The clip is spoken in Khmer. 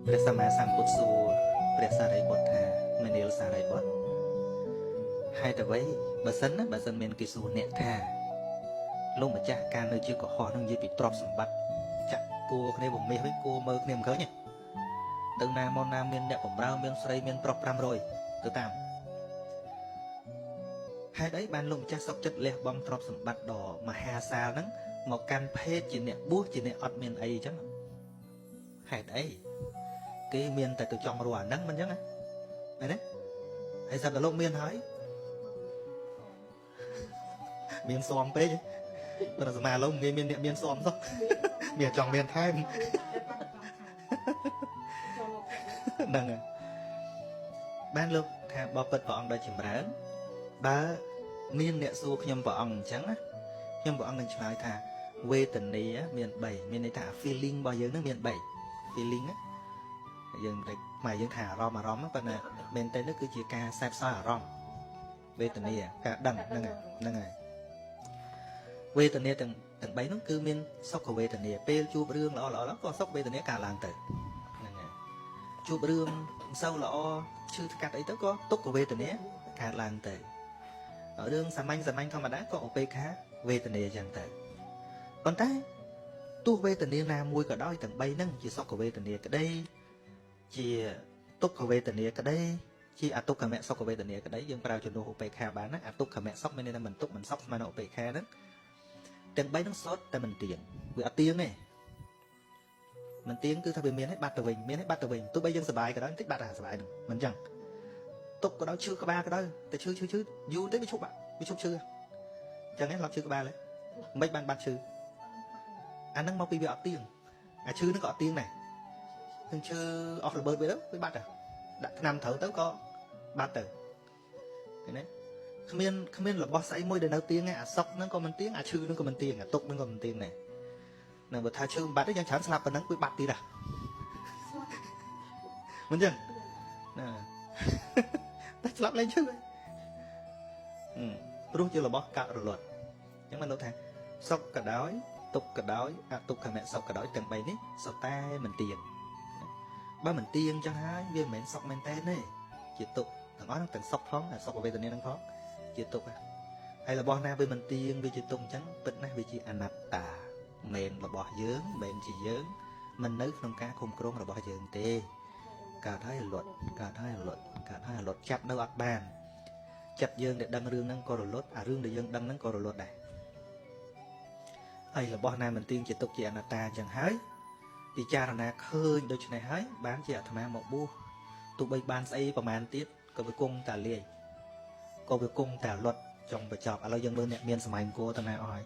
ព្រះសម្មាសម្ពុទ្ធសួរព្រះសារីបុត្រថាមនាលសារីបុត្រហេតុអ្វីបើសិនមានគេសួរអ្នកថាលោកម្ចាស់ការនៅជាកុហកនឹងនិយាយពីទ្រព្យសម្បត្តិចាក់គួរគ្នាបំមេះវិញគួរមើលគ្នាមិនឃើញទេទៅណាមកណាមានអ្នកបំរើមានស្រីមានប្រុស500ទៅតាមហេតុអីបានលោកម្ចាស់សុខចិត្តលះបង់ទ្រព្យសម្បត្តិដ៏មហាសាលហ្នឹងមកកាន់ភេទជាអ្នកបួសជាអ្នកអត់មានអីអញ្ចឹងហេតុអីគេមានតែទៅចង់រស់អាហ្នឹងមិនអញ្ចឹងណាមែនទេហើយសត្វលោកមានហើយមានស៊ំពេកប៉ុន្តែសមាលោកងាយមានអ្នកមានស៊ំសោះមានចង់មានថែមហ្នឹងហើយបានលោកថាបបិទ្ធព្រះអង្គដ៏ចម្រើនបើមានអ្នកសួរខ្ញុំព្រះអង្គអញ្ចឹងណាខ្ញុំព្រះអង្គនឹងឆ្លើយថាវេទនាមាន3មានន័យថា feeling របស់យើងនឹងមាន3 feeling ណាយើងតែខ្មែរយើងថាអារម្មណ៍ប៉ុន្តែមែនតើនេះគឺជាការសែបសោយអារម្មណ៍វេទនាការដឹងហ្នឹងហើយវេទនាទាំង3នោះគឺមានសុខវេទនាពេលជួបរឿងល្អក៏សុខវេទនាកើតឡើងទៅហ្នឹងហើយជួបរឿងមិនសូវល្អឈឺថ្កាត់អីទៅក៏ទុក្ខវេទនាកើតឡើងទៅរឿងសាមញ្ញធម្មតាក៏ឧបេក្ខាវេទនាអញ្ចឹងទៅប៉ុន្តែទោះវេទនាណាមួយក៏ដោយទាំង3ហ្នឹងជាសុខវេទនាក្តីជាទុក្ខវេទនាក្តីជាអទុក្ខមសុខវេទនាក្តីយើងប្រើជំនួសឧបេក្ខាបានណាអទុក្ខមសុខមានន័យថាមិនទុក្ខមិនសុខស្មើនឹងឧបេក្ខាហ្នឹងទាំង3ហ្នឹងសុទ្ធតែមិនទៀងវាអត់ទៀងទេមិនទៀងគឺថាវាមានឲ្យបាត់ទៅវិញមានឲ្យបាត់ទៅវិញទោះបីយើងសុបាយក៏ដោយបន្តិចបាត់អាសុបាយហ្នឹងមិនអញ្ចឹងទុក្ខក៏ដោយឈឺក្បាលក៏ដោយតែឈឺយូរទៅវាឈប់ឈឺអញ្ចឹងឯងឡប់ឈឺក្បាលហ៎មិនបានបាត់ឈឺអាហ្នឹងមកពីវាអត់ទៀងអាឈឺហ្នឹងក៏អត់ទៀងដែរនឹងឈឺអស់របឺតវាបាត់ទៅដាក់ថ្នាំត្រូវទៅក៏បាត់ទៅឃើញទេគ្មានរបស់ស្អីមួយដែលនៅទៀងទេអាសុកហ្នឹងក៏មិនទៀងអាឈឺហ្នឹងក៏មិនទៀងអាទុកហ្នឹងក៏មិនទៀងដែរនៅបើថាឈឺមិនបាត់ទេយ៉ាងច្រើនស្លាប់ប៉ុណ្ណឹងវាបាត់ទៀតមិនចឹងណាតែស្លាប់លែងឈឺព្រោះជារបស់កាត់រលត់អញ្ចឹងមិនលោកថាសុខក៏ដោយទុក្ខក៏ដោយអទុក្ខមសុខក៏ដោយទាំង3នេះសុទ្ធតែមិនទៀងបើមិនទៀងចឹងហើយវាមិនមែនសុខមែនទេជាទុក្ខទាំងអស់ទាំងសុខផងសុខវេទនាហ្នឹងផងជាទុក្ខហើយរបស់ណាវាមិនទៀងវាជាទុក្ខអញ្ចឹងពិតណាស់វាជាអនត្តាមិនរបស់យើងមិនជាយើងមិននៅក្នុងការគ្រប់គ្រងរបស់យើងទេកើតហើយរលត់ចាប់នៅអត់បានចិត្តយើងដែលដឹងរឿងហ្នឹងក៏រលត់អារឿងដែលយើងដឹងហ្នឹងក៏រលត់ដែរហើយរបស់ណាមិនទៀងជាទុក្ខជាអនត្តាអញ្ចឹងហើយពិចារណាឃើញដូច្នេះហើយបានជាអាត្មាមកបួសទោះបីបានស្អីប្រហែលទៀតក៏វាគង់តែលាយក៏វាគង់តែលត់ចង់បញ្ចប់ឥឡូវយើងមើលអ្នកមានសម័យអង្គរតាណាអស់ហើយ